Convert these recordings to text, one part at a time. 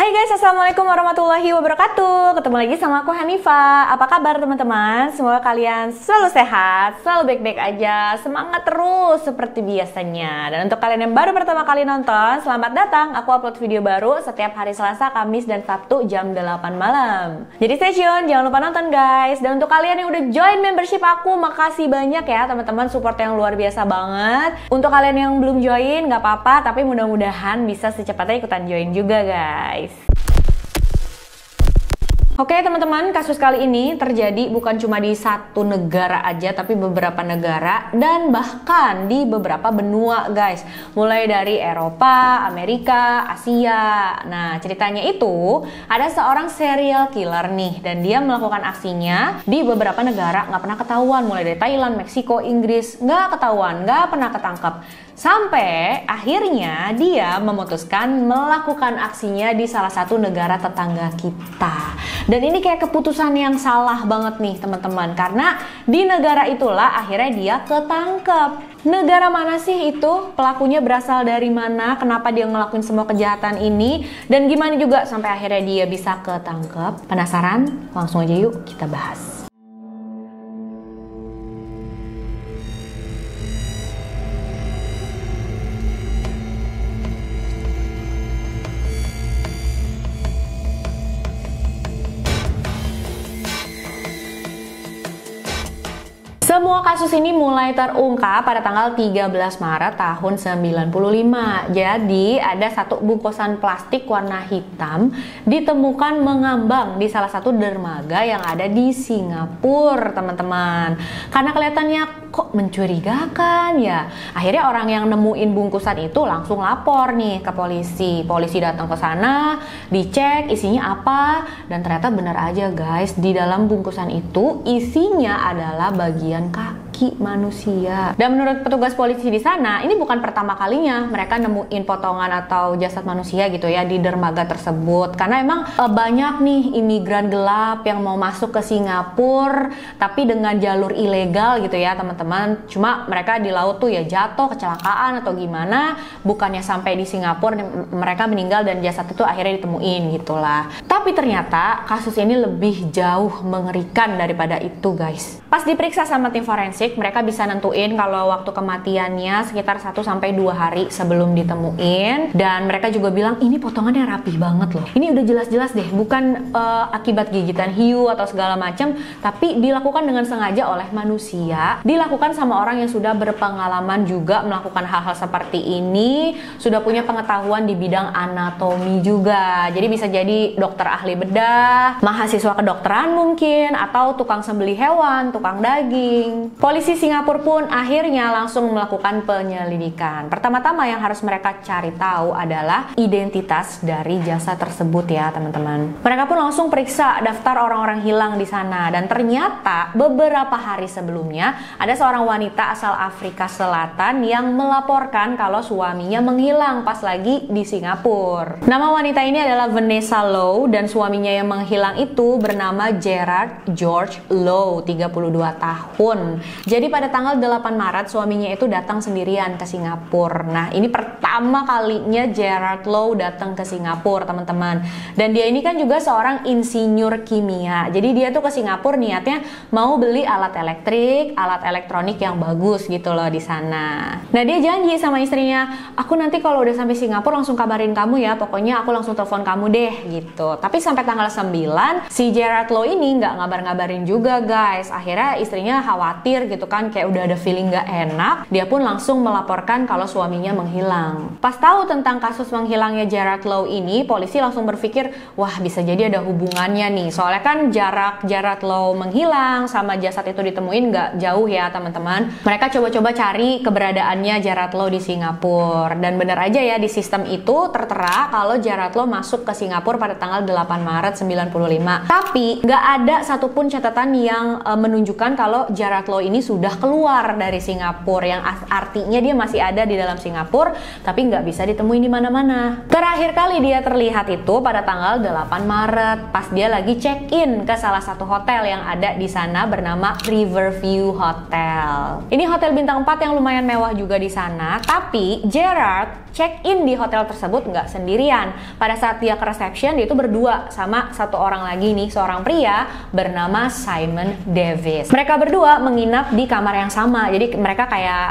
Hai guys, assalamualaikum warahmatullahi wabarakatuh. Ketemu lagi sama aku Hanifa. Apa kabar teman-teman? Semoga kalian selalu sehat, selalu baik-baik aja, semangat terus seperti biasanya. Dan untuk kalian yang baru pertama kali nonton, selamat datang. Aku upload video baru setiap hari Selasa, Kamis, dan Sabtu jam 8 malam. Jadi stay tune, jangan lupa nonton guys. Dan untuk kalian yang udah join membership aku, makasih banyak ya teman-teman, support yang luar biasa banget. Untuk kalian yang belum join, nggak apa-apa, tapi mudah-mudahan bisa secepatnya ikutan join juga guys. Oke teman-teman, kasus kali ini terjadi bukan cuma di satu negara aja, tapi beberapa negara dan bahkan di beberapa benua guys. Mulai dari Eropa, Amerika, Asia. Nah ceritanya itu ada seorang serial killer nih, dan dia melakukan aksinya di beberapa negara nggak pernah ketahuan. Mulai dari Thailand, Meksiko, Inggris, nggak ketahuan, nggak pernah ketangkep. Sampai akhirnya dia memutuskan melakukan aksinya di salah satu negara tetangga kita. Dan ini kayak keputusan yang salah banget nih teman-teman, karena di negara itulah akhirnya dia ketangkep. Negara mana sih itu? Pelakunya berasal dari mana? Kenapa dia ngelakuin semua kejahatan ini? Dan gimana juga sampai akhirnya dia bisa ketangkep? Penasaran? Langsung aja yuk kita bahas. Semua kasus ini mulai terungkap pada tanggal 13 Maret tahun 95. Jadi ada satu bungkusan plastik warna hitam ditemukan mengambang di salah satu dermaga yang ada di Singapura, teman-teman. Karena kelihatannya kok mencurigakan ya. Akhirnya orang yang nemuin bungkusan itu langsung lapor nih ke polisi. Polisi datang ke sana, dicek isinya apa, dan ternyata benar aja guys, di dalam bungkusan itu isinya adalah bagian kaki manusia. Dan menurut petugas polisi di sana, ini bukan pertama kalinya mereka nemuin potongan atau jasad manusia gitu ya di dermaga tersebut. Karena emang banyak nih imigran gelap yang mau masuk ke Singapura tapi dengan jalur ilegal gitu ya teman-teman. Cuma mereka di laut tuh ya jatuh, kecelakaan atau gimana, bukannya sampai di Singapura mereka meninggal dan jasad itu akhirnya ditemuin gitulah. Tapi ternyata kasus ini lebih jauh mengerikan daripada itu guys. Pas diperiksa sama tim forensik, mereka bisa nentuin kalau waktu kematiannya sekitar 1-2 hari sebelum ditemuin. Dan mereka juga bilang ini potongannya rapi banget loh. Ini udah jelas-jelas deh, bukan akibat gigitan hiu atau segala macam, tapi dilakukan dengan sengaja oleh manusia. Dilakukan sama orang yang sudah berpengalaman juga melakukan hal-hal seperti ini, sudah punya pengetahuan di bidang anatomi juga. Jadi bisa jadi dokter ahli bedah, mahasiswa kedokteran mungkin, atau tukang sembelih hewan, tukang daging. Polisi Singapura pun akhirnya langsung melakukan penyelidikan. Pertama-tama yang harus mereka cari tahu adalah identitas dari jasad tersebut ya teman-teman. Mereka pun langsung periksa daftar orang-orang hilang di sana, dan ternyata beberapa hari sebelumnya ada seorang wanita asal Afrika Selatan yang melaporkan kalau suaminya menghilang pas lagi di Singapura. Nama wanita ini adalah Vanessa Low, dan suaminya yang menghilang itu bernama Gerard George Low, 32 tahun. Jadi pada tanggal 8 Maret suaminya itu datang sendirian ke Singapura. Nah ini pertama kalinya Gerard Low datang ke Singapura teman-teman. Dan dia ini kan juga seorang insinyur kimia. Jadi dia tuh ke Singapura niatnya mau beli alat elektrik, alat elektronik yang bagus gitu loh di sana. Nah dia janji sama istrinya, aku nanti kalau udah sampai Singapura langsung kabarin kamu ya, pokoknya aku langsung telepon kamu deh gitu. Tapi sampai tanggal 9 si Gerard Low ini nggak ngabar-ngabarin juga guys. Akhirnya istrinya khawatir gitu kan, kayak udah ada feeling gak enak. Dia pun langsung melaporkan kalau suaminya menghilang. Pas tahu tentang kasus menghilangnya Gerard Low ini, polisi langsung berpikir, wah bisa jadi ada hubungannya nih. Soalnya kan jarak Gerard Low menghilang sama jasad itu ditemuin gak jauh ya teman-teman. Mereka coba-coba cari keberadaannya Gerard Low di Singapura. Dan bener aja ya, di sistem itu tertera kalau Gerard Low masuk ke Singapura pada tanggal 8 Maret 95. Tapi gak ada satupun catatan yang menunjukkan menunjukkan kalau Gerard Low ini sudah keluar dari Singapura, yang artinya dia masih ada di dalam Singapura tapi nggak bisa ditemuin di mana-mana. Terakhir kali dia terlihat itu pada tanggal 8 Maret pas dia lagi check-in ke salah satu hotel yang ada di sana bernama Riverview Hotel. Ini hotel bintang 4 yang lumayan mewah juga di sana, tapi Gerard check-in di hotel tersebut nggak sendirian. Pada saat dia ke reception, dia itu berdua sama satu orang lagi nih, seorang pria bernama Simon Davis. Mereka berdua menginap di kamar yang sama, jadi mereka kayak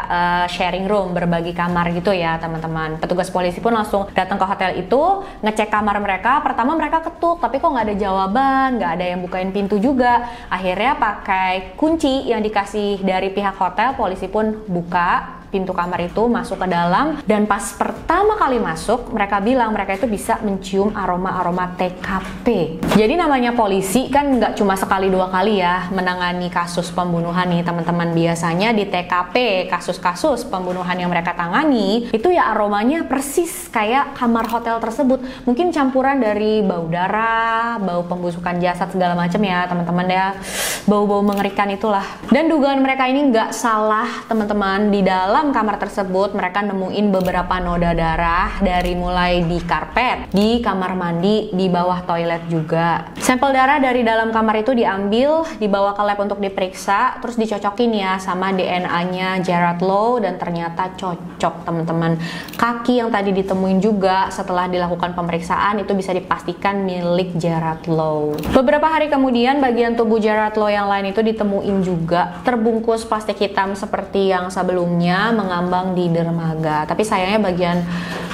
sharing room, berbagi kamar gitu ya teman-teman. Petugas polisi pun langsung datang ke hotel itu, ngecek kamar mereka. Pertama mereka ketuk, tapi kok nggak ada jawaban, nggak ada yang bukain pintu juga. Akhirnya pakai kunci yang dikasih dari pihak hotel, polisi pun buka pintu kamar itu, masuk ke dalam, dan pas pertama kali masuk mereka bilang mereka itu bisa mencium aroma-aroma TKP. Jadi namanya polisi kan nggak cuma sekali dua kali ya menangani kasus pembunuhan nih teman-teman. Biasanya di TKP, kasus-kasus pembunuhan yang mereka tangani itu ya aromanya persis kayak kamar hotel tersebut. Mungkin campuran dari bau darah, bau pembusukan jasad segala macam ya teman-teman ya, bau-bau mengerikan itulah. Dan dugaan mereka ini nggak salah teman-teman. Di dalam kamar tersebut mereka nemuin beberapa noda darah dari mulai di karpet, di kamar mandi, di bawah toilet juga. Sampel darah dari dalam kamar itu diambil, dibawa ke lab untuk diperiksa, terus dicocokin ya sama DNA-nya Gerard Low, dan ternyata cocok teman-teman. Kaki yang tadi ditemuin juga setelah dilakukan pemeriksaan itu bisa dipastikan milik Gerard Low. Beberapa hari kemudian bagian tubuh Gerard Low yang lain itu ditemuin juga terbungkus plastik hitam seperti yang sebelumnya, mengambang di dermaga. Tapi sayangnya bagian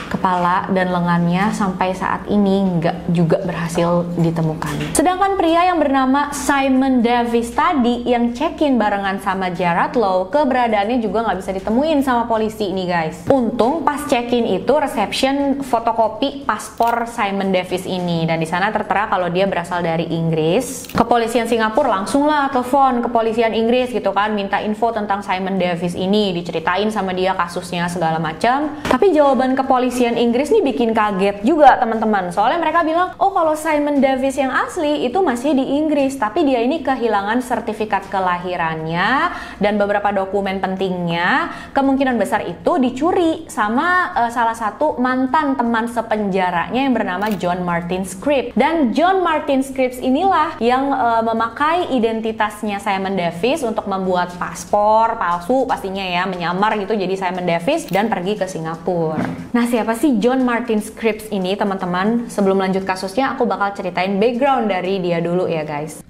kepala dan lengannya sampai saat ini nggak juga berhasil ditemukan. Sedangkan pria yang bernama Simon Davis tadi yang check-in barengan sama Gerard Low, keberadaannya juga nggak bisa ditemuin sama polisi nih guys. Untung pas check-in itu reception fotokopi paspor Simon Davis ini, dan di sana tertera kalau dia berasal dari Inggris. Kepolisian Singapura langsung lah telepon kepolisian Inggris gitu kan, minta info tentang Simon Davis ini, diceritain sama dia kasusnya segala macam. Tapi jawaban kepolisian Inggris nih bikin kaget juga teman-teman. Soalnya mereka bilang, oh kalau Simon Davis yang asli itu masih di Inggris, tapi dia ini kehilangan sertifikat kelahirannya dan beberapa dokumen pentingnya. Kemungkinan besar itu dicuri sama salah satu mantan teman sepenjaranya yang bernama John Martin Scripps. Dan John Martin Scripps inilah yang memakai identitasnya Simon Davis untuk membuat paspor palsu pastinya ya, menyamar gitu jadi Simon Davis dan pergi ke Singapura. Nah, siapa sih John Martin Scripps ini teman-teman? Sebelum lanjut kasusnya aku bakal ceritain background dari dia dulu ya guys.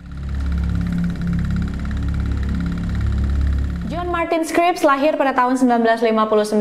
John Martin Scripps lahir pada tahun 1959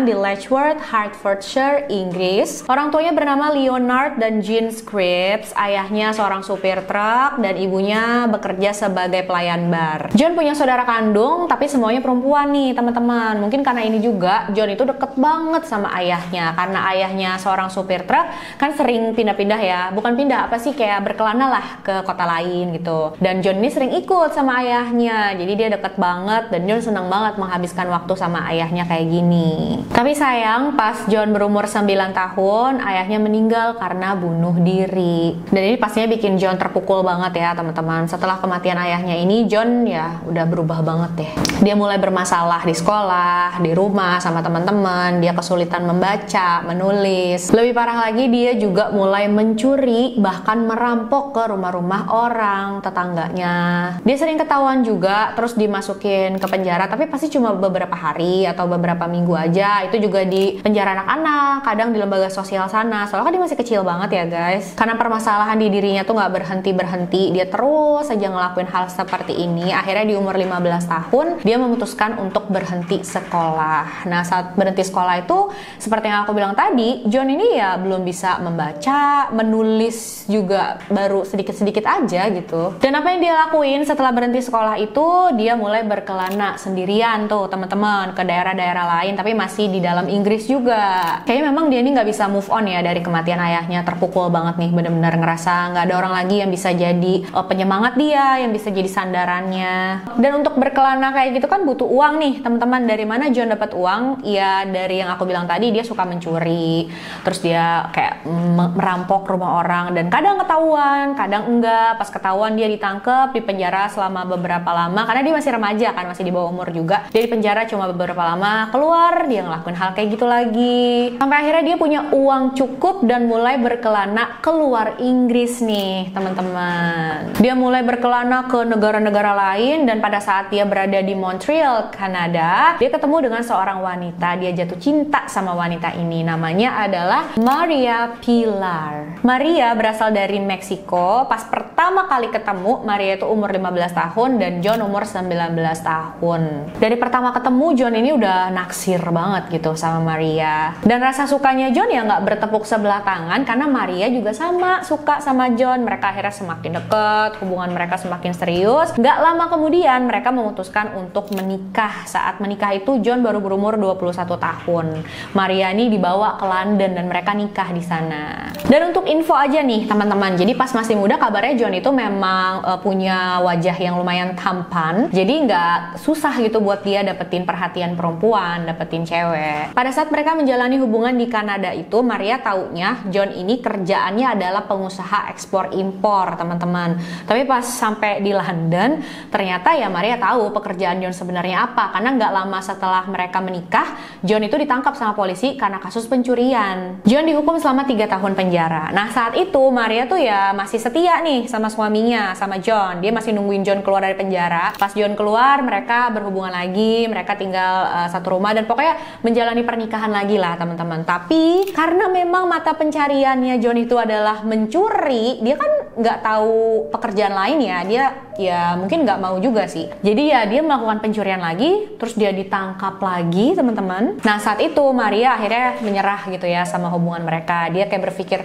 di Letchworth, Hertfordshire, Inggris. Orang tuanya bernama Leonard dan Jean Scripps. Ayahnya seorang supir truk dan ibunya bekerja sebagai pelayan bar. John punya saudara kandung, tapi semuanya perempuan nih teman-teman. Mungkin karena ini juga John itu deket banget sama ayahnya. Karena ayahnya seorang supir truk, kan sering pindah-pindah ya. Bukan pindah, apa sih, kayak berkelana lah ke kota lain gitu. Dan John ini sering ikut sama ayahnya. Jadi dia deket banget dan John senang banget menghabiskan waktu sama ayahnya kayak gini. Tapi sayang, pas John berumur 9 tahun, ayahnya meninggal karena bunuh diri. Dan ini pastinya bikin John terpukul banget ya teman-teman. Setelah kematian ayahnya ini, John ya udah berubah banget deh. Dia mulai bermasalah di sekolah, di rumah sama teman-teman. Dia kesulitan membaca, menulis. Lebih parah lagi, dia juga mulai mencuri, bahkan merampok ke rumah-rumah orang, tetangganya. Dia sering ketahuan juga, terus dimasukin ke penjara, tapi pasti cuma beberapa hari atau beberapa minggu aja. Itu juga di penjara anak-anak, kadang di lembaga sosial sana. Soalnya kan dia masih kecil banget ya guys. Karena permasalahan di dirinya tuh nggak berhenti-berhenti, dia terus aja ngelakuin hal seperti ini. Akhirnya di umur 15 tahun, dia memutuskan untuk berhenti sekolah. Nah, saat berhenti sekolah itu, seperti yang aku bilang tadi, John ini ya belum bisa membaca, menulis juga baru sedikit-sedikit aja gitu. Dan apa yang dia lakuin setelah berhenti sekolah itu, dia mulai berkelana sendiri sendirian tuh teman-teman ke daerah-daerah lain, tapi masih di dalam Inggris juga. Kayaknya memang dia ini nggak bisa move on ya dari kematian ayahnya, terpukul banget nih, bener-bener ngerasa nggak ada orang lagi yang bisa jadi penyemangat dia, yang bisa jadi sandarannya. Dan untuk berkelana kayak gitu kan butuh uang nih teman-teman. Dari mana John dapat uang? Ya dari yang aku bilang tadi, dia suka mencuri, terus dia kayak merampok rumah orang, dan kadang ketahuan, kadang enggak. Pas ketahuan dia ditangkap, di penjara selama beberapa lama, karena dia masih remaja kan, masih di bawah umur juga. Dia di penjara cuma beberapa lama, keluar dia ngelakuin hal kayak gitu lagi. Sampai akhirnya dia punya uang cukup dan mulai berkelana keluar Inggris nih teman-teman. Dia mulai berkelana ke negara-negara lain, dan pada saat dia berada di Montreal, Kanada, dia ketemu dengan seorang wanita. Dia jatuh cinta sama wanita ini. Namanya adalah Maria Pilar. Maria berasal dari Meksiko. Pas pertama kali ketemu, Maria itu umur 15 tahun dan John umur 19 tahun. Dari pertama ketemu, John ini udah naksir banget gitu sama Maria. Dan rasa sukanya John ya nggak bertepuk sebelah tangan, karena Maria juga sama suka sama John. Mereka akhirnya semakin deket, hubungan mereka semakin serius. Nggak lama kemudian mereka memutuskan untuk menikah. Saat menikah itu John baru berumur 21 tahun. Maria ini dibawa ke London dan mereka nikah di sana. Dan untuk info aja nih teman-teman, jadi pas masih muda kabarnya John itu memang punya wajah yang lumayan tampan. Jadi nggak susah gitu buat dia dapetin perhatian perempuan, dapetin cewek. Pada saat mereka menjalani hubungan di Kanada itu, Maria taunya John ini kerjaannya adalah pengusaha ekspor impor teman-teman. Tapi pas sampai di London, ternyata ya Maria tahu pekerjaan John sebenarnya apa, karena nggak lama setelah mereka menikah, John itu ditangkap sama polisi karena kasus pencurian. John dihukum selama 3 tahun penjara. Nah saat itu Maria tuh ya masih setia nih sama suaminya, sama John. Dia masih nungguin John keluar dari penjara. Pas John keluar, mereka berhubungan lagi, mereka tinggal satu rumah, dan pokoknya menjalani pernikahan lagi lah teman-teman. Tapi karena memang mata pencariannya John itu adalah mencuri, dia kan nggak tahu pekerjaan lain ya. Dia ya mungkin nggak mau juga sih. Jadi ya dia melakukan pencurian lagi, terus dia ditangkap lagi teman-teman. Nah saat itu Maria akhirnya menyerah gitu ya sama hubungan mereka. Dia kayak berpikir,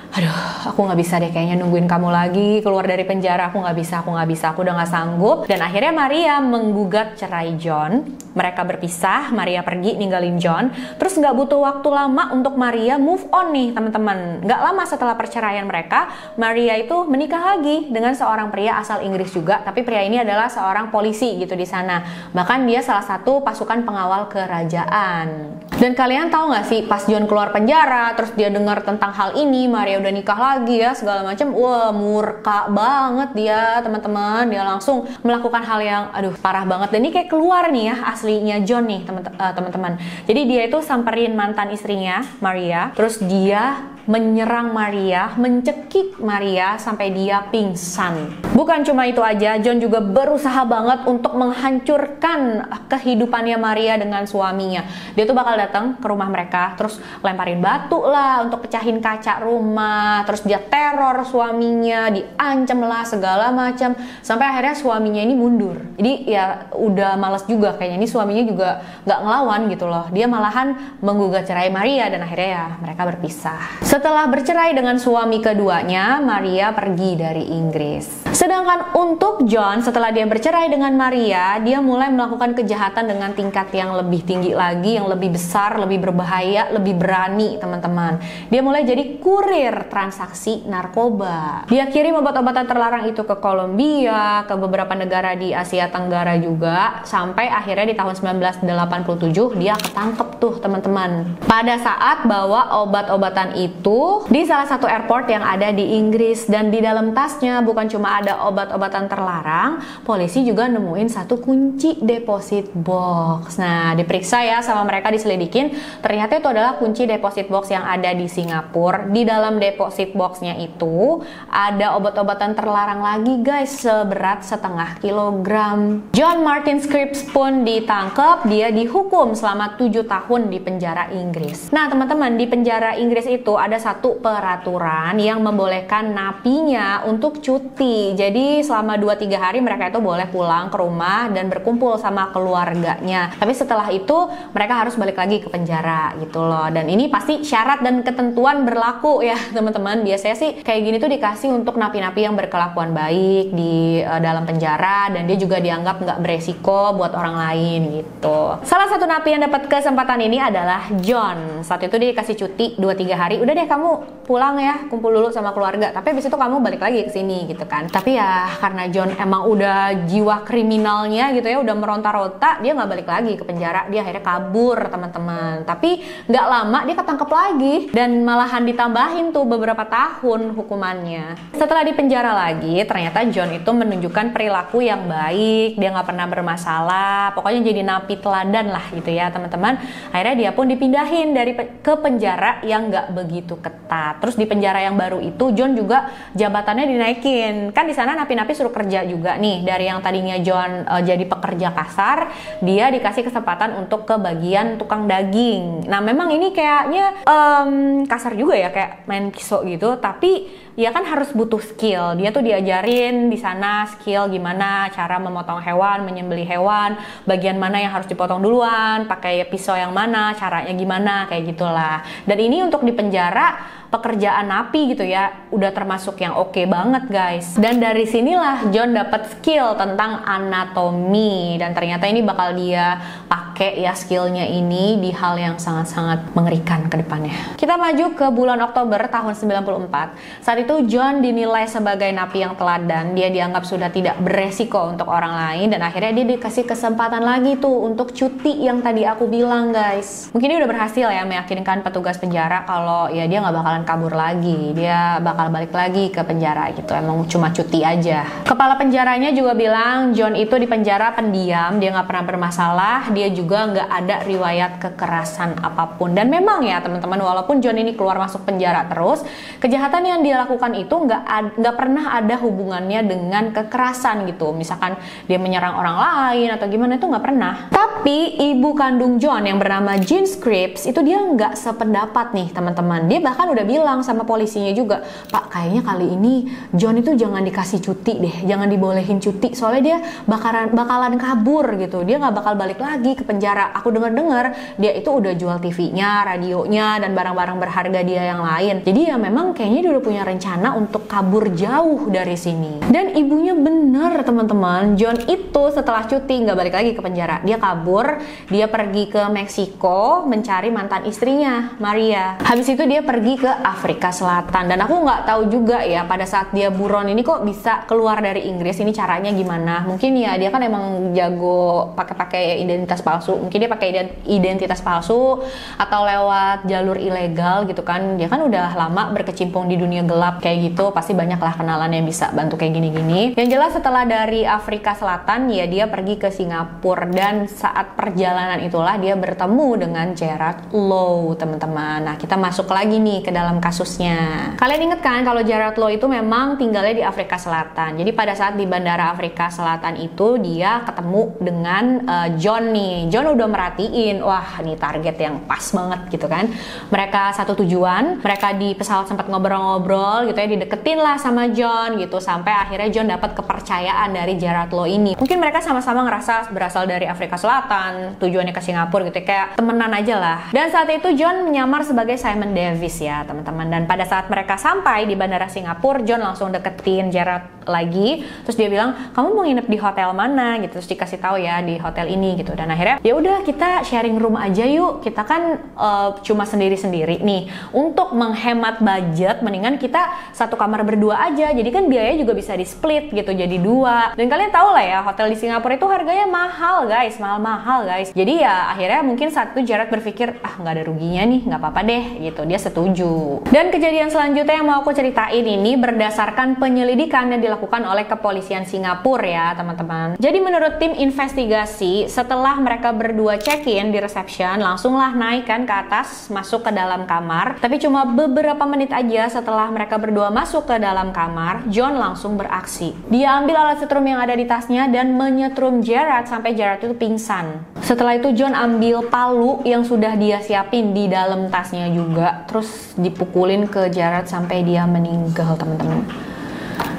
aduh aku nggak bisa deh kayaknya nungguin kamu lagi keluar dari penjara. Aku nggak bisa, aku udah nggak sanggup. Dan akhirnya Maria menggugat cerai John. Mereka berpisah, Maria pergi ninggalin John. Terus nggak butuh waktu lama untuk Maria move on nih teman-teman. Nggak lama setelah perceraian mereka, Maria itu menikah lagi dengan seorang pria asal Inggris juga. Tapi pria ini adalah seorang polisi gitu di sana. Bahkan dia salah satu pasukan pengawal kerajaan. Dan kalian tahu nggak sih, pas John keluar penjara, terus dia dengar tentang hal ini, Maria udah nikah lagi ya segala macam, wah murka banget dia teman-teman. Dia langsung melakukan hal yang aduh parah banget. Dan ini kayak keluar nih ya aslinya John nih teman-teman. Jadi dia itu samperin mantan istrinya Maria, terus dia menyerang Maria, mencekik Maria sampai dia pingsan. Bukan cuma itu aja, John juga berusaha banget untuk menghancurkan kehidupannya Maria dengan suaminya. Dia tuh bakal datang ke rumah mereka, terus lemparin batu lah untuk pecahin kaca rumah, terus dia teror suaminya, diancam lah segala macam, sampai akhirnya suaminya ini mundur. Jadi ya udah males juga kayaknya, ini suaminya juga nggak ngelawan gitu loh. Dia malahan menggugat cerai Maria, dan akhirnya ya mereka berpisah. Setelah bercerai dengan suami keduanya, Maria pergi dari Inggris. Sedangkan untuk John, setelah dia bercerai dengan Maria, dia mulai melakukan kejahatan dengan tingkat yang lebih tinggi lagi, yang lebih besar, lebih berbahaya, lebih berani teman-teman. Dia mulai jadi kurir transaksi narkoba. Dia kirim obat-obatan terlarang itu ke Kolombia, ke beberapa negara di Asia Tenggara juga, sampai akhirnya di tahun 1987 dia ketangkep tuh teman-teman. Pada saat bawa obat-obatan itu di salah satu airport yang ada di Inggris, dan di dalam tasnya bukan cuma ada obat-obatan terlarang, polisi juga nemuin satu kunci deposit box. Nah, diperiksa ya sama mereka, diselidikin, ternyata itu adalah kunci deposit box yang ada di Singapura. Di dalam deposit boxnya itu ada obat-obatan terlarang lagi guys, seberat 0,5 kilogram. John Martin Scripps pun ditangkap, dia dihukum selama 7 tahun di penjara Inggris. Nah teman-teman, di penjara Inggris itu ada satu peraturan yang membolehkan napinya untuk cuti. Jadi selama 2-3 hari mereka itu boleh pulang ke rumah dan berkumpul sama keluarganya. Tapi setelah itu mereka harus balik lagi ke penjara gitu loh. Dan ini pasti syarat dan ketentuan berlaku ya teman-teman. Biasanya sih kayak gini tuh dikasih untuk napi-napi yang berkelakuan baik di dalam penjara, dan dia juga dianggap nggak beresiko buat orang lain gitu. Salah satu napi yang dapat kesempatan ini adalah John. Saat itu dia dikasih cuti 2-3 hari. Udah deh kamu pulang ya, kumpul dulu sama keluarga. Tapi habis itu kamu balik lagi ke sini gitu kan. Tapi ya karena John emang udah jiwa kriminalnya gitu ya, udah meronta-ronta, dia nggak balik lagi ke penjara. Dia akhirnya kabur teman-teman. Tapi nggak lama dia ketangkep lagi dan malahan ditambahin tuh beberapa tahun hukumannya. Setelah di penjara lagi, ternyata John itu menunjukkan perilaku yang baik. Dia nggak pernah bermasalah. Pokoknya jadi napi teladan lah gitu ya teman-teman. Akhirnya dia pun dipindahin ke penjara yang nggak begitu ketat. Terus di penjara yang baru itu John juga jabatannya dinaikin. Kan di sana napi-napi suruh kerja juga nih. Dari yang tadinya John jadi pekerja kasar, dia dikasih kesempatan untuk ke bagian tukang daging. Nah memang ini kayaknya kasar juga ya, kayak main pisau gitu. Tapi ya kan harus butuh skill. Dia tuh diajarin di sana skill gimana cara memotong hewan, menyembelih hewan, bagian mana yang harus dipotong duluan, pakai pisau yang mana, caranya gimana, kayak gitulah. Dan ini untuk di penjara pekerjaan napi gitu ya, udah termasuk yang oke banget guys. Dan dari sinilah John dapat skill tentang anatomi, dan ternyata ini bakal dia pakai ya skillnya ini di hal yang sangat-sangat mengerikan ke depannya. Kita maju ke bulan Oktober tahun 94. Saat itu John dinilai sebagai napi yang teladan. Dia dianggap sudah tidak beresiko untuk orang lain, dan akhirnya dia dikasih kesempatan lagi tuh untuk cuti yang tadi aku bilang guys. Mungkin dia udah berhasil ya meyakinkan petugas penjara kalau ya dia nggak bakalan kabur lagi, dia bakal balik lagi ke penjara gitu. Emang cuma cuti aja. Kepala penjaranya juga bilang John itu di penjara pendiam, dia nggak pernah bermasalah, dia juga nggak ada riwayat kekerasan apapun. Dan memang ya teman-teman, walaupun John ini keluar masuk penjara terus, kejahatan yang dia lakukan itu nggak pernah ada hubungannya dengan kekerasan gitu. Misalkan dia menyerang orang lain atau gimana, itu nggak pernah. Tapi ibu kandung John yang bernama Jean Scripps itu dia nggak sependapat nih teman-teman. Dia bahkan udah bilang sama polisinya juga, Pak kayaknya kali ini John itu jangan dikasih cuti deh, jangan dibolehin cuti, soalnya dia bakalan kabur gitu, dia nggak bakal balik lagi ke penjara. Aku dengar dia itu udah jual TV-nya, radionya, dan barang-barang berharga dia yang lain. Jadi ya memang kayaknya dia udah punya rencana untuk kabur jauh dari sini. Dan ibunya bener teman-teman, John itu setelah cuti nggak balik lagi ke penjara, dia kabur, dia pergi ke Meksiko mencari mantan istrinya Maria. Habis itu dia pergi ke Afrika Selatan, dan aku nggak tahu juga ya pada saat dia buron ini kok bisa keluar dari Inggris, ini caranya gimana. Mungkin ya dia kan emang jago pakai identitas palsu, mungkin dia pakai identitas palsu atau lewat jalur ilegal gitu kan. Dia kan udah lama berkecimpung di dunia gelap kayak gitu, pasti banyak lah kenalan yang bisa bantu kayak gini-gini. Yang jelas setelah dari Afrika Selatan ya dia pergi ke Singapura, dan saat perjalanan itulah dia bertemu dengan Gerard Low teman-teman. Nah kita masuk lagi nih ke dalam kasusnya. Kalian inget kan kalau Gerard Low itu memang tinggalnya di Afrika Selatan. Jadi pada saat di bandara Afrika Selatan itu dia ketemu dengan John nih. John udah merhatiin, wah nih target yang pas banget gitu kan. Mereka satu tujuan, mereka di pesawat sempat ngobrol-ngobrol gitu ya, dideketin lah sama John gitu, sampai akhirnya John dapat kepercayaan dari Gerard Low ini. Mungkin mereka sama-sama ngerasa berasal dari Afrika Selatan, tujuannya ke Singapura gitu, kayak temenan aja lah. Dan saat itu John menyamar sebagai Simon Davis ya teman-teman. Dan pada saat mereka sampai di bandara Singapura, John langsung deketin Gerard lagi, terus dia bilang, kamu mau nginep di hotel mana gitu, terus dikasih tahu ya di hotel ini gitu. Dan akhirnya ya udah kita sharing room aja yuk, kita kan cuma sendiri-sendiri nih, untuk menghemat budget mendingan kita satu kamar berdua aja, jadi kan biayanya juga bisa di split gitu jadi dua. Dan kalian tahu lah ya hotel di Singapura itu harganya mahal guys, mahal guys. Jadi ya akhirnya mungkin saat itu Gerard berpikir, ah nggak ada ruginya nih, nggak apa-apa deh gitu, dia setuju. Dan kejadian selanjutnya yang mau aku ceritain ini berdasarkan penyelidikan yang dilakukan dilakukan oleh kepolisian Singapura ya teman-teman. Jadi menurut tim investigasi, setelah mereka berdua check-in di reception, langsunglah naik kan ke atas, masuk ke dalam kamar. Tapi cuma beberapa menit aja setelah mereka berdua masuk ke dalam kamar, John langsung beraksi. Dia ambil alat setrum yang ada di tasnya dan menyetrum Gerard sampai Gerard itu pingsan. Setelah itu John ambil palu yang sudah dia siapin di dalam tasnya juga, terus dipukulin ke Gerard sampai dia meninggal teman-teman.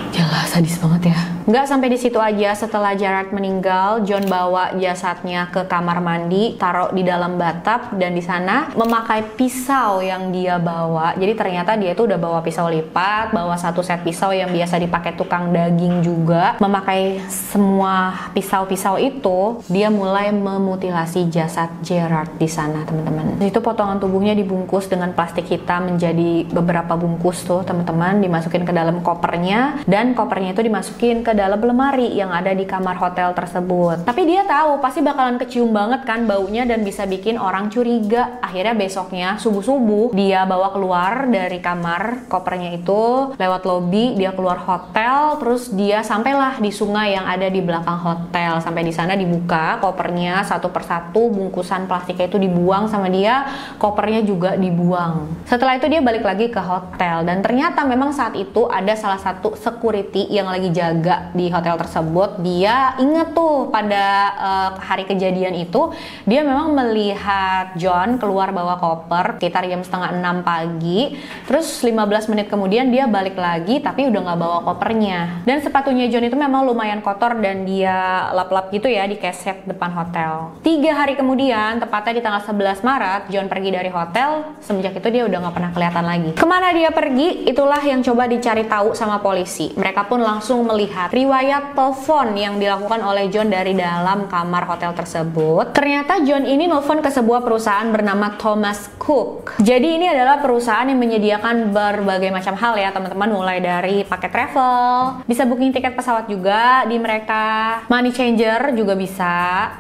Jelas sadis banget ya. Nggak sampai di situ aja, setelah Gerard meninggal, John bawa jasadnya ke kamar mandi, taruh di dalam bathtub, dan di sana memakai pisau yang dia bawa. Jadi ternyata dia itu udah bawa pisau lipat, bawa satu set pisau yang biasa dipakai tukang daging juga. Memakai semua pisau-pisau itu, dia mulai memutilasi jasad Gerard di sana, teman-teman. Itu potongan tubuhnya dibungkus dengan plastik hitam menjadi beberapa bungkus tuh, teman-teman, dimasukin ke dalam kopernya, dan kopernya itu dimasukin ke dalam lemari yang ada di kamar hotel tersebut. Tapi dia tahu pasti bakalan kecium banget kan baunya dan bisa bikin orang curiga. Akhirnya besoknya subuh-subuh dia bawa keluar dari kamar kopernya itu, lewat lobi dia keluar hotel, terus dia sampailah di sungai yang ada di belakang hotel. Sampai di sana dibuka kopernya satu persatu, bungkusan plastiknya itu dibuang sama dia, kopernya juga dibuang. Setelah itu dia balik lagi ke hotel dan ternyata memang saat itu ada salah satu security yang lagi jaga di hotel tersebut. Dia inget tuh pada hari kejadian itu, dia memang melihat John keluar bawa koper sekitar jam 5:30 pagi. Terus 15 menit kemudian dia balik lagi tapi udah nggak bawa kopernya. Dan sepatunya John itu memang lumayan kotor dan dia lap-lap gitu ya di keset depan hotel. 3 hari kemudian, tepatnya di tanggal 11 Maret, John pergi dari hotel. Semenjak itu dia udah nggak pernah kelihatan lagi. Kemana dia pergi? Itulah yang coba dicari tahu sama polisi. Mereka pun langsung melihat riwayat telepon yang dilakukan oleh John dari dalam kamar hotel tersebut. Ternyata John ini nelfon ke sebuah perusahaan bernama Thomas Cook. Jadi ini adalah perusahaan yang menyediakan berbagai macam hal ya teman-teman, mulai dari paket travel, bisa booking tiket pesawat juga di mereka, money changer juga bisa.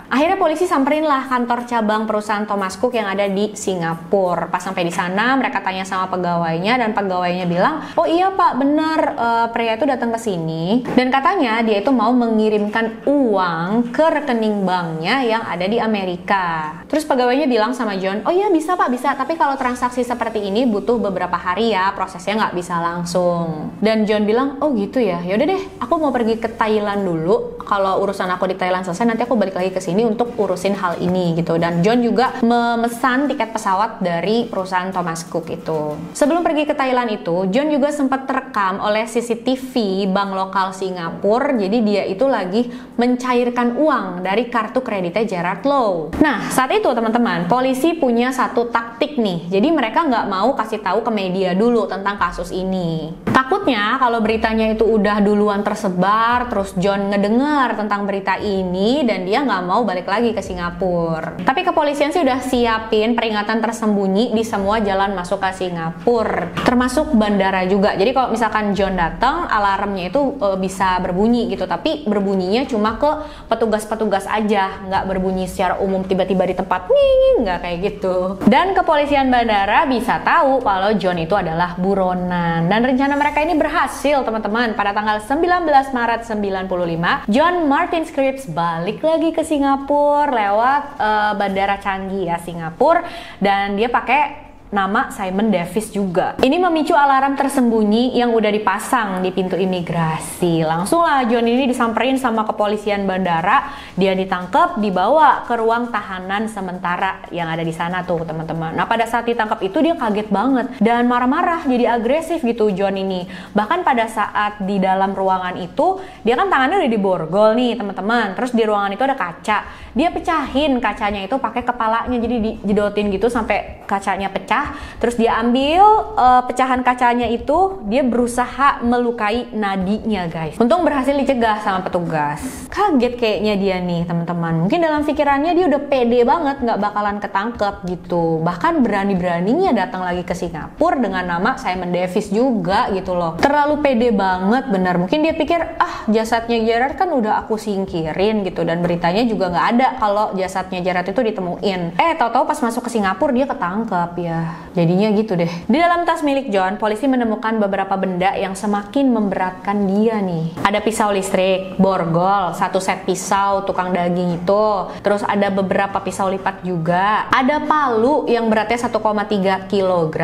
Akhirnya polisi samperin lah kantor cabang perusahaan Thomas Cook yang ada di Singapura. Pas sampai di sana mereka tanya sama pegawainya dan pegawainya bilang, "Oh iya Pak, benar pria itu datang ke sini dan katanya dia itu mau mengirimkan uang ke rekening banknya yang ada di Amerika." Terus pegawainya bilang sama John, "Oh iya bisa Pak, bisa, tapi kalau transaksi seperti ini butuh beberapa hari ya, prosesnya nggak bisa langsung." Dan John bilang, "Oh gitu ya, yaudah deh, aku mau pergi ke Thailand dulu. Kalau urusan aku di Thailand selesai, nanti aku balik lagi ke sini untuk urusin hal ini," gitu. Dan John juga memesan tiket pesawat dari perusahaan Thomas Cook itu. Sebelum pergi ke Thailand itu, John juga sempat terekam oleh CCTV bank lokal Singapura. Jadi dia itu lagi mencairkan uang dari kartu kreditnya Gerard Low. Nah, saat itu teman-teman, polisi punya satu taktik nih. Jadi mereka nggak mau kasih tahu ke media dulu tentang kasus ini. Takutnya kalau beritanya itu udah duluan tersebar, terus John ngedengar tentang berita ini dan dia nggak mau balik lagi ke Singapura. Tapi kepolisian sih udah siapin peringatan tersembunyi di semua jalan masuk ke Singapura, termasuk bandara juga. Jadi kalau misalkan John datang, alarmnya itu bisa berbunyi gitu, tapi berbunyinya cuma ke petugas-petugas aja, nggak berbunyi secara umum tiba-tiba di tempat nih, nggak kayak gitu. Dan kepolisian bandara bisa tahu kalau John itu adalah buronan. Dan rencana mereka ini berhasil teman-teman. Pada tanggal 19 Maret 95, John Martin Scripps balik lagi ke Singapura lewat bandara Changi ya, Singapura, dan dia pakai nama Simon Davis juga. Ini memicu alarm tersembunyi yang udah dipasang di pintu imigrasi. Langsung lah John ini disamperin sama kepolisian bandara, dia ditangkap, dibawa ke ruang tahanan sementara yang ada di sana tuh teman-teman. Nah pada saat ditangkap itu dia kaget banget dan marah-marah, jadi agresif gitu John ini. Bahkan pada saat di dalam ruangan itu, dia kan tangannya udah diborgol nih teman-teman. Terus di ruangan itu ada kaca, dia pecahin kacanya itu pakai kepalanya, jadi dijedotin gitu sampai kacanya pecah. Terus dia ambil pecahan kacanya itu, dia berusaha melukai nadinya guys. Untung berhasil dicegah sama petugas. Kaget kayaknya dia nih teman-teman. Mungkin dalam pikirannya dia udah pede banget nggak bakalan ketangkep gitu. Bahkan berani-beraninya datang lagi ke Singapura dengan nama Simon Davis juga gitu loh. Terlalu pede banget bener. Mungkin dia pikir jasadnya Gerard kan udah aku singkirin gitu, dan beritanya juga nggak ada kalau jasadnya Gerard itu ditemuin. Tahu-tahu pas masuk ke Singapura dia ketangkep ya. jadinya gitu deh. Di dalam tas milik John, polisi menemukan beberapa benda yang semakin memberatkan dia nih. Ada pisau listrik, borgol, satu set pisau tukang daging itu, terus ada beberapa pisau lipat juga, ada palu yang beratnya 1,3 kg,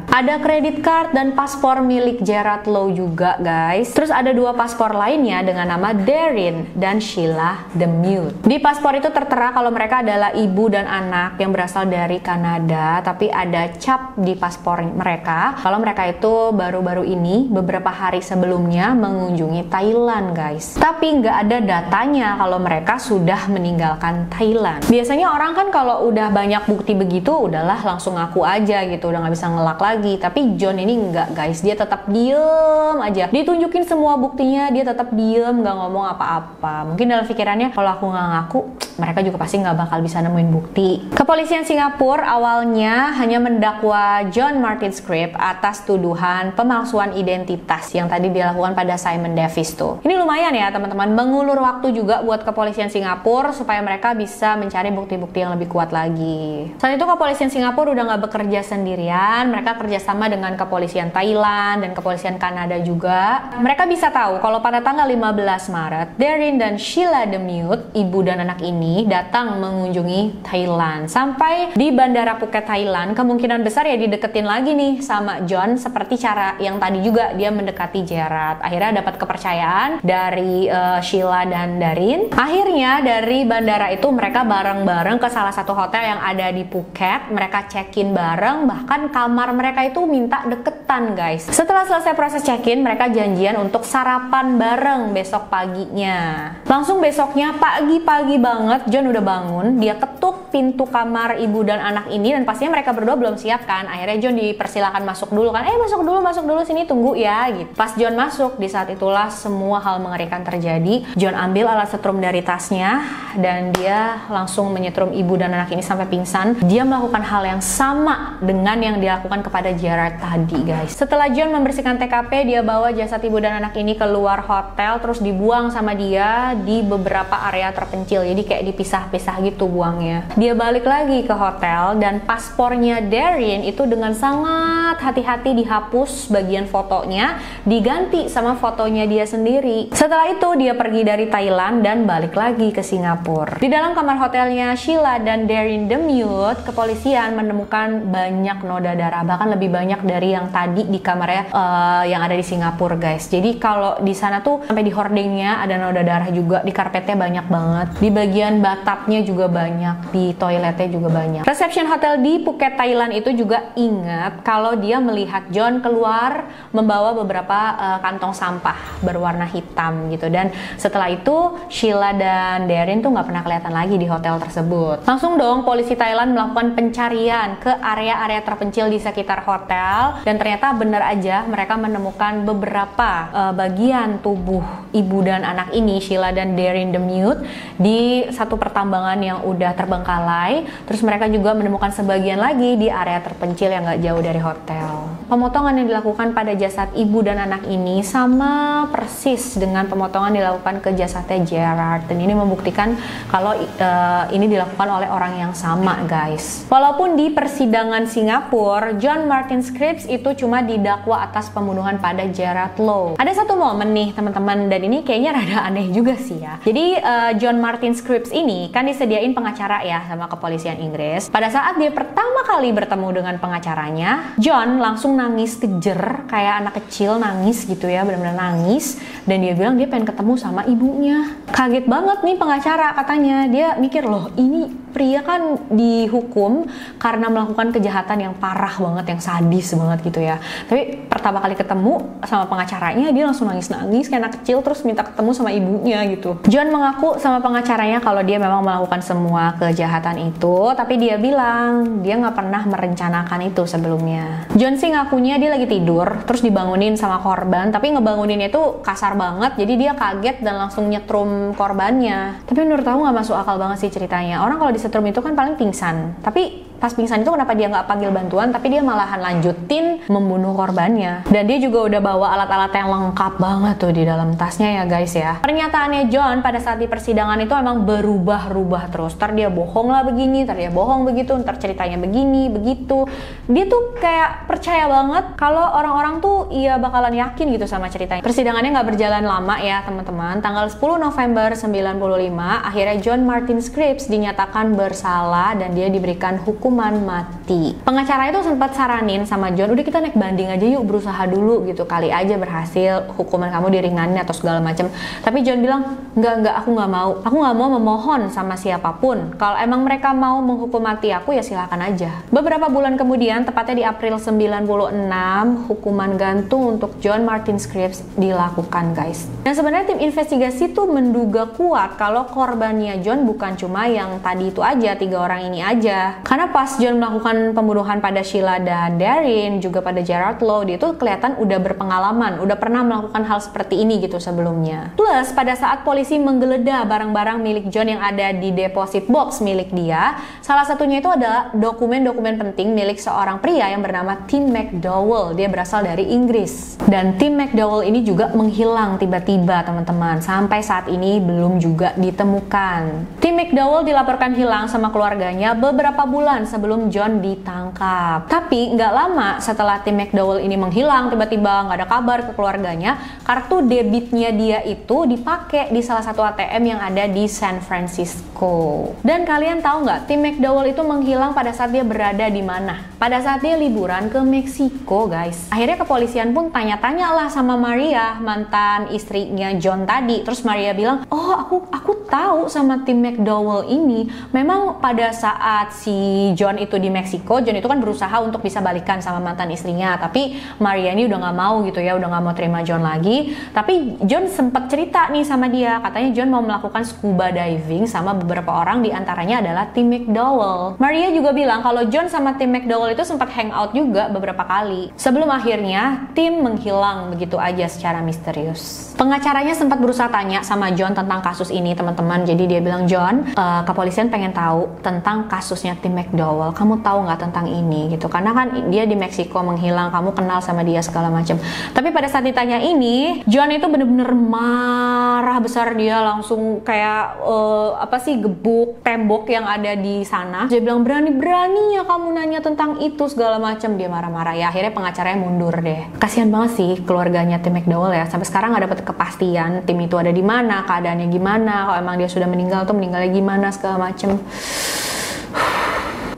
ada credit card dan paspor milik Gerard Lowe juga guys. Terus ada 2 paspor lainnya dengan nama Darren dan Sheila DeMute. Di paspor itu tertera kalau mereka adalah ibu dan anak yang berasal dari Kanada, tapi ada cap di paspor mereka kalau mereka itu baru-baru ini beberapa hari sebelumnya mengunjungi Thailand guys. Tapi nggak ada datanya kalau mereka sudah meninggalkan Thailand. Biasanya orang kan kalau udah banyak bukti begitu udahlah langsung ngaku aja gitu, udah nggak bisa ngelak lagi. Tapi John ini nggak guys, dia tetap diem aja. Ditunjukin semua buktinya, dia tetap diem, nggak ngomong apa-apa. Mungkin dalam pikirannya kalau aku nggak ngaku, mereka juga pasti nggak bakal bisa nemuin bukti. Kepolisian Singapura awalnya hanya mendakwa John Martin Scribb atas tuduhan pemalsuan identitas yang tadi dilakukan pada Simon Davis tuh. Ini lumayan ya teman-teman, mengulur waktu juga buat kepolisian Singapura supaya mereka bisa mencari bukti-bukti yang lebih kuat lagi. Saat itu kepolisian Singapura udah nggak bekerja sendirian, mereka kerjasama dengan kepolisian Thailand dan kepolisian Kanada juga. Mereka bisa tahu kalau pada tanggal 15 Maret, Darren dan Sheila DeMute, ibu dan anak ini, datang mengunjungi Thailand. Sampai di Bandara Phuket, Thailand, kemungkinan besar ya dideketin lagi nih sama John seperti cara yang tadi juga dia mendekati Gerard. Akhirnya dapat kepercayaan dari Sheila dan Darren. Akhirnya dari bandara itu mereka bareng-bareng ke salah satu hotel yang ada di Phuket. Mereka check-in bareng, bahkan kamar mereka itu minta deketan guys. Setelah selesai proses check-in, mereka janjian untuk sarapan bareng besok paginya. Langsung besoknya pagi-pagi banget John udah bangun, dia ketuk pintu kamar ibu dan anak ini dan pastinya mereka berdua belum siap kan. Akhirnya John dipersilakan masuk dulu kan, masuk dulu sini tunggu ya gitu. Pas John masuk, di saat itulah semua hal mengerikan terjadi. John ambil alat setrum dari tasnya dan dia langsung menyetrum ibu dan anak ini sampai pingsan. Dia melakukan hal yang sama dengan yang dilakukan kepada Gerard tadi guys. Setelah John membersihkan TKP, dia bawa jasad ibu dan anak ini keluar hotel terus dibuang sama dia di beberapa area terpencil. Jadi kayak dipisah-pisah gitu buangnya. Dia balik lagi ke hotel dan paspornya Darren itu dengan sangat hati-hati dihapus bagian fotonya, diganti sama fotonya dia sendiri. Setelah itu dia pergi dari Thailand dan balik lagi ke Singapura. Di dalam kamar hotelnya Sheila dan Darren DeMute, kepolisian menemukan banyak noda darah, bahkan lebih banyak dari yang tadi di kamarnya yang ada di Singapura guys. Jadi kalau di sana tuh sampai di hordingnya ada noda darah juga, di karpetnya banyak banget, di bagian bathtubnya juga banyak, di toiletnya juga banyak. Reception hotel di Phuket, Thailand itu juga ingat kalau dia melihat John keluar membawa beberapa kantong sampah berwarna hitam gitu. Dan setelah itu Sheila dan Darren tuh nggak pernah kelihatan lagi di hotel tersebut. Langsung dong polisi Thailand melakukan pencarian ke area-area terpencil di sekitar hotel dan ternyata benar aja mereka menemukan beberapa bagian tubuh ibu dan anak ini, Sheila dan Darren DeMute, di satu pertambangan yang udah terbengkalai. Terus mereka juga menemukan sebagian lagi di area terpencil yang nggak jauh dari hotel. Pemotongan yang dilakukan pada jasad ibu dan anak ini sama persis dengan pemotongan dilakukan ke jasadnya Gerard, dan ini membuktikan kalau ini dilakukan oleh orang yang sama guys. Walaupun di persidangan Singapura, John Martin Scribb itu cuma didakwa atas pembunuhan pada Gerard Lowe. Ada satu momen nih teman-teman, dan ini kayaknya rada aneh juga sih ya. Jadi John Martin Scribb ini kan disediain pengacara ya sama kepolisian Inggris. Pada saat dia pertama kali bertemu dengan pengacaranya, John langsung nangis kejer kayak anak kecil nangis gitu ya, benar-benar nangis, dan dia bilang dia pengen ketemu sama ibunya. Kaget banget nih pengacara, katanya dia mikir, loh ini pria kan dihukum karena melakukan kejahatan yang parah banget, yang sadis banget gitu ya, tapi pertama kali ketemu sama pengacaranya dia langsung nangis-nangis kayak anak kecil terus minta ketemu sama ibunya gitu. John mengaku sama pengacaranya kalau dia memang melakukan semua kejahatan itu, tapi dia bilang dia nggak pernah merencanakan itu sebelumnya. John sih ngakunya dia lagi tidur terus dibangunin sama korban, tapi ngebanguninnya itu kasar banget, jadi dia kaget dan langsung nyetrum korbannya. Tapi menurut aku nggak masuk akal banget sih ceritanya. Orang kalau disetrum itu kan paling pingsan, tapi pas pingsan itu kenapa dia nggak panggil bantuan, tapi dia malahan lanjutin membunuh korbannya. Dan dia juga udah bawa alat-alat yang lengkap banget tuh di dalam tasnya ya guys ya. Pernyataannya John pada saat di persidangan itu emang berubah-ubah terus. Ntar dia bohong lah begini, ntar dia bohong begitu, ntar ceritanya begini, begitu. Dia tuh kayak percaya banget kalau orang-orang tuh iya bakalan yakin gitu sama ceritanya. Persidangannya nggak berjalan lama ya teman-teman. Tanggal 10 November 95, akhirnya John Martin Scripps dinyatakan bersalah dan dia diberikan hukuman mati. Pengacara itu sempat saranin sama John, udah kita naik banding aja yuk, berusaha dulu gitu, kali aja berhasil hukuman kamu diringanin atau segala macam. Tapi John bilang, enggak, aku nggak mau memohon sama siapapun. Kalau emang mereka mau menghukum mati aku ya silakan aja. Beberapa bulan kemudian, tepatnya di April 96, hukuman gantung untuk John Martin Scripps dilakukan guys. Dan sebenarnya tim investigasi tuh menduga kuat kalau korbannya John bukan cuma yang tadi itu aja, 3 orang ini aja. Karena pas John melakukan pembunuhan pada Sheila dan Darren, juga pada Gerard Lowe, dia tuh kelihatan udah berpengalaman, udah pernah melakukan hal seperti ini gitu sebelumnya. Plus pada saat polisi menggeledah barang-barang milik John yang ada di deposit box milik dia, salah satunya itu adalah dokumen-dokumen penting milik seorang pria yang bernama Tim McDowell. Dia berasal dari Inggris. Dan Tim McDowell ini juga menghilang tiba-tiba teman-teman. Sampai saat ini belum juga ditemukan. Tim McDowell dilaporkan hilang sama keluarganya beberapa bulan sebelum John ditangkap. Tapi nggak lama setelah Tim McDowell ini menghilang, tiba-tiba nggak ada kabar ke keluarganya, kartu debitnya dia itu dipakai di salah satu ATM yang ada di San Francisco. Dan kalian tahu nggak, Tim McDowell itu menghilang pada saat dia berada di mana? Pada saat dia liburan ke Meksiko guys. Akhirnya kepolisian pun tanya-tanya lah sama Maria, mantan istrinya John tadi. Terus Maria bilang, oh aku tahu sama Tim McDowell ini. Memang pada saat si John itu di Meksiko, John itu kan berusaha untuk bisa balikan sama mantan istrinya. Tapi Maria ini udah nggak mau gitu ya, udah nggak mau terima John lagi. Tapi John sempat cerita nih sama dia, katanya John mau melakukan scuba diving sama beberapa orang, diantaranya adalah Tim McDowell. Maria juga bilang kalau John sama Tim McDowell itu sempat hangout juga beberapa kali. Sebelum akhirnya Tim menghilang begitu aja secara misterius. Pengacaranya sempat berusaha tanya sama John tentang kasus ini teman-teman. Jadi dia bilang, John, kepolisian pengen tahu tentang kasusnya Tim McDowell. Kamu tahu nggak tentang ini gitu? Karena kan dia di Meksiko menghilang, kamu kenal sama dia segala macam. Tapi pada saat ditanya ini, John itu bener-bener marah besar. Dia langsung kayak gebuk tembok yang ada di sana. Dia bilang, berani-beraninya kamu nanya tentang itu segala macam. Dia marah-marah ya. Akhirnya pengacaranya mundur deh. Kasihan banget sih keluarganya Tim McDowell ya. Sampai sekarang nggak dapat kepastian Tim itu ada di mana, keadaannya gimana, kalau emang dia sudah meninggal tuh meninggalnya gimana segala macem.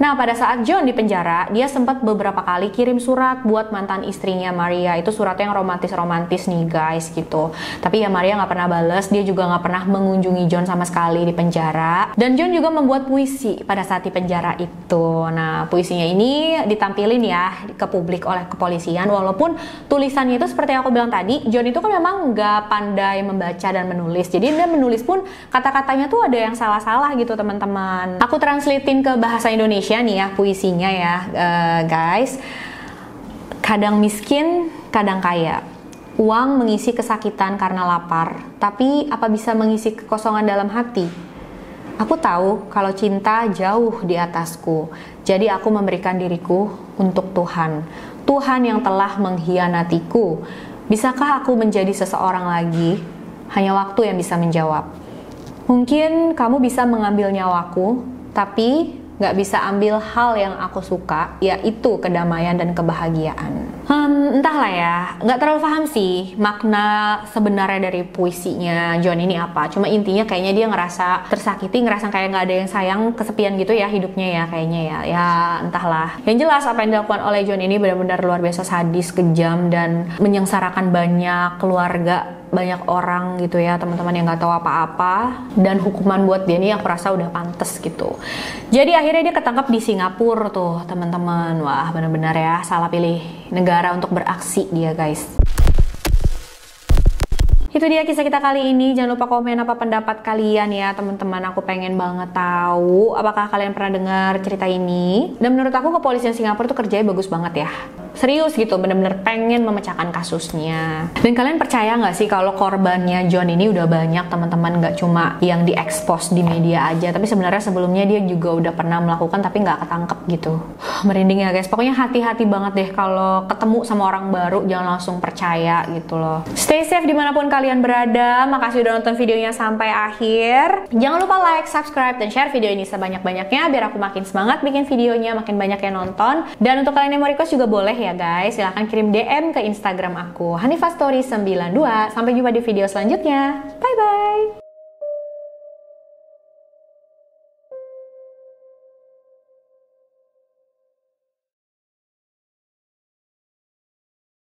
Nah, pada saat John di penjara, dia sempat beberapa kali kirim surat buat mantan istrinya Maria. Itu suratnya yang romantis-romantis nih guys gitu. Tapi ya Maria nggak pernah bales, dia juga nggak pernah mengunjungi John sama sekali di penjara. Dan John juga membuat puisi pada saat di penjara itu. Nah, puisinya ini ditampilin ya ke publik oleh kepolisian. Walaupun tulisannya itu seperti yang aku bilang tadi, John itu kan memang nggak pandai membaca dan menulis. Jadi dia menulis pun kata-katanya tuh ada yang salah-salah gitu teman-teman. Aku translatein ke bahasa Indonesia nih ya puisinya ya guys. Kadang miskin, kadang kaya. Uang mengisi kesakitan karena lapar, tapi apa bisa mengisi kekosongan dalam hati? Aku tahu kalau cinta jauh di atasku, jadi aku memberikan diriku untuk Tuhan. Tuhan yang telah mengkhianatiku. Bisakah aku menjadi seseorang lagi? Hanya waktu yang bisa menjawab. Mungkin kamu bisa mengambil nyawaku, tapi nggak bisa ambil hal yang aku suka, yaitu kedamaian dan kebahagiaan. Entahlah ya, nggak terlalu paham sih makna sebenarnya dari puisinya John ini apa. Cuma intinya kayaknya dia ngerasa tersakiti, ngerasa kayak nggak ada yang sayang, kesepian gitu ya hidupnya ya kayaknya ya. Ya entahlah. Yang jelas apa yang dilakukan oleh John ini benar-benar luar biasa sadis, kejam, dan menyengsarakan banyak keluarga, banyak orang gitu ya teman-teman yang nggak tahu apa-apa. Dan hukuman buat dia ini aku rasa udah pantas gitu. Jadi akhirnya dia ketangkap di Singapura tuh teman-teman. Wah benar-benar ya salah pilih negara untuk beraksi dia guys. Itu dia kisah kita kali ini. Jangan lupa komen apa pendapat kalian ya teman-teman. Aku pengen banget tahu apakah kalian pernah dengar cerita ini. Dan menurut aku kepolisian Singapura tuh kerjanya bagus banget ya. serius gitu, bener-bener pengen memecahkan kasusnya. Dan kalian percaya nggak sih kalau korbannya John ini udah banyak teman-teman, nggak cuma yang diekspos di media aja, tapi sebenarnya sebelumnya dia juga udah pernah melakukan tapi nggak ketangkep gitu. Merinding ya guys. Pokoknya hati-hati banget deh kalau ketemu sama orang baru, jangan langsung percaya gitu loh. Stay safe dimanapun kalian berada. Makasih udah nonton videonya sampai akhir. Jangan lupa like, subscribe, dan share video ini sebanyak-banyaknya biar aku makin semangat bikin videonya, makin banyak yang nonton. Dan untuk kalian yang mau request juga boleh ya guys, silahkan kirim DM ke Instagram aku, Hanifa Story 92. Sampai jumpa di video selanjutnya. Bye bye.